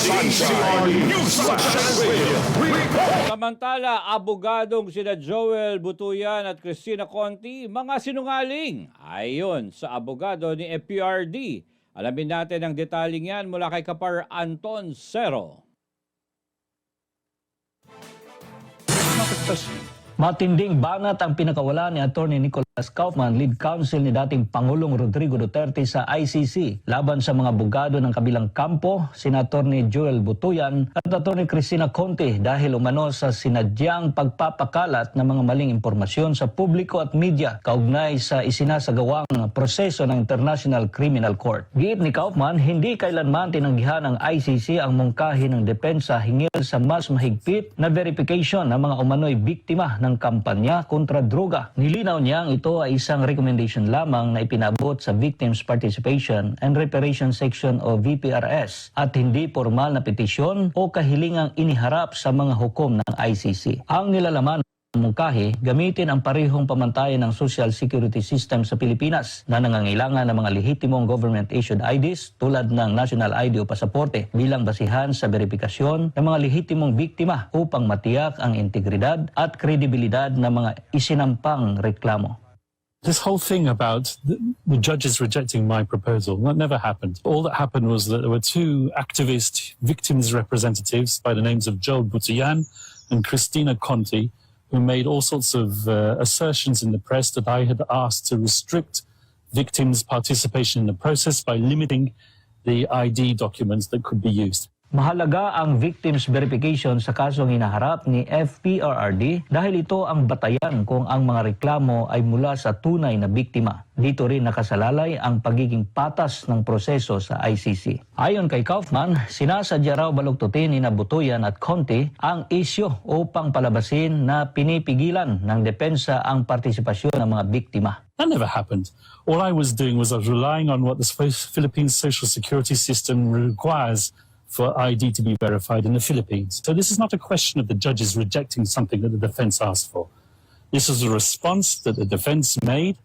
Sunshine News Radio. Samantala, abogadong sina Joel Butuyan at Cristina Conti, mga sinungaling. Ayon sa abogado ni FPRD. Alamin natin ang detaling yan mula kay Kapar Anton Cero. Matinding banat ang pinakawala ni Atty. Nicholas Kaufman, lead counsel ni dating Pangulong Rodrigo Duterte sa ICC laban sa mga abogado ng kabilang kampo, sina Atty. Joel Butuyan at Atty. Cristina Conti dahil umano sa sinadyang pagpapakalat ng mga maling impormasyon sa publiko at media kaugnay sa isinasagawang proseso ng International Criminal Court. Giit ni Kaufman, hindi kailanman tinanggihan ng ICC ang mungkahi ng depensa hingil sa mas mahigpit na verification ng mga umano'y biktima ng kampanya kontra droga. Nilinaw niyang ito ay isang recommendation lamang na ipinabot sa Victims Participation and Reparation Section o VPRS at hindi formal na petisyon o kahilingang iniharap sa mga hukom ng ICC. Ang nilalaman mungkahi, gamitin ang parehong pamantayan ng social security system sa Pilipinas na nangangailangan ng mga lehitimong government-issued IDs tulad ng national ID o pasaporte bilang basihan sa verifikasyon ng mga lehitimong biktima upang matiyak ang integridad at kredibilidad ng mga isinampang reklamo. This whole thing about the judges rejecting my proposal, that never happened. All that happened was that there were two activist victims representatives by the names of Joel Butuyan and Cristina Conti, who made all sorts of assertions in the press that I had asked to restrict victims' participation in the process by limiting the ID documents that could be used. Mahalaga ang victims verification sa kasong hinaharap ni FPRRD dahil ito ang batayan kung ang mga reklamo ay mula sa tunay na biktima. Dito rin nakasalalay ang pagiging patas ng proseso sa ICC. Ayon kay Kaufman, sinasadya raw baluktutin ni Butuyan at Conti ang isyo upang palabasin na pinipigilan ng depensa ang partisipasyon ng mga biktima. That never happened. All I was doing was I was relying on what the Philippine social security system requires for ID to be verified in the Philippines. So this is not a question of the judges rejecting something that the defense asked for. This is a response that the defense made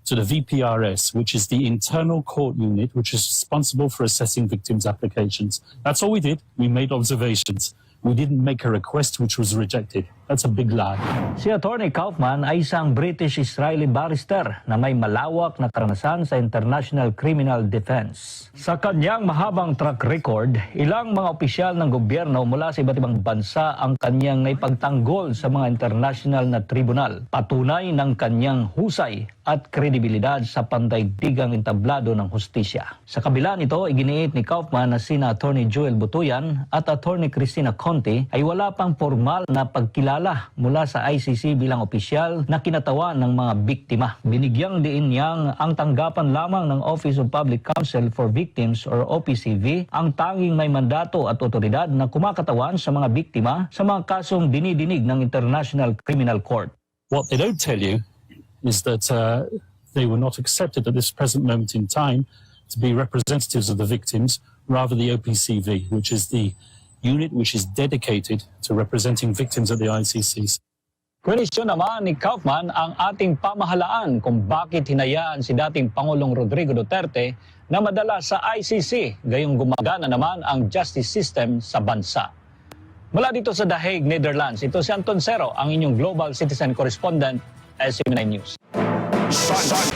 to the VPRS, which is the internal court unit which is responsible for assessing victims' applications. That's all we did. We made observations. We didn't make a request which was rejected. That's a big lie. Si Atty. Kaufman ay isang British-Israeli barrister na may malawak na karanasan sa international criminal defense. Sa kanyang mahabang track record, ilang mga opisyal ng gobyerno mula sa iba't ibang bansa ang kanyang naipagtanggol sa mga international na tribunal. Patunay ng kanyang husay at kredibilidad sa pandaigdigang entablado ng hustisya. Sa kabila nito, iginiit ni Kaufman na sina Atty. Joel Butuyan at Atty. Cristina Conti ay wala pang formal na pagkilala mula sa ICC bilang opisyal na kinatawan ng mga biktima. Binigyang diin niyang ang tanggapan lamang ng Office of Public Counsel for Victims or OPCV ang tanging may mandato at otoridad na kumakatawan sa mga biktima sa mga kasong dinidinig ng International Criminal Court. What they don't tell you is that they were not accepted at this present moment in time to be representatives of the victims, rather the OPCV, which is the unit which is dedicated to representing victims at the ICCs. Kwenisyon naman ni Kaufman ang ating pamahalaan kung bakit hinayaan si dating Pangulong Rodrigo Duterte na madala sa ICC, gayong gumagana naman ang justice system sa bansa. Mula dito sa The Hague, Netherlands, ito si Anton Cero, ang inyong Global Citizen Correspondent, SMNI News. Sunshine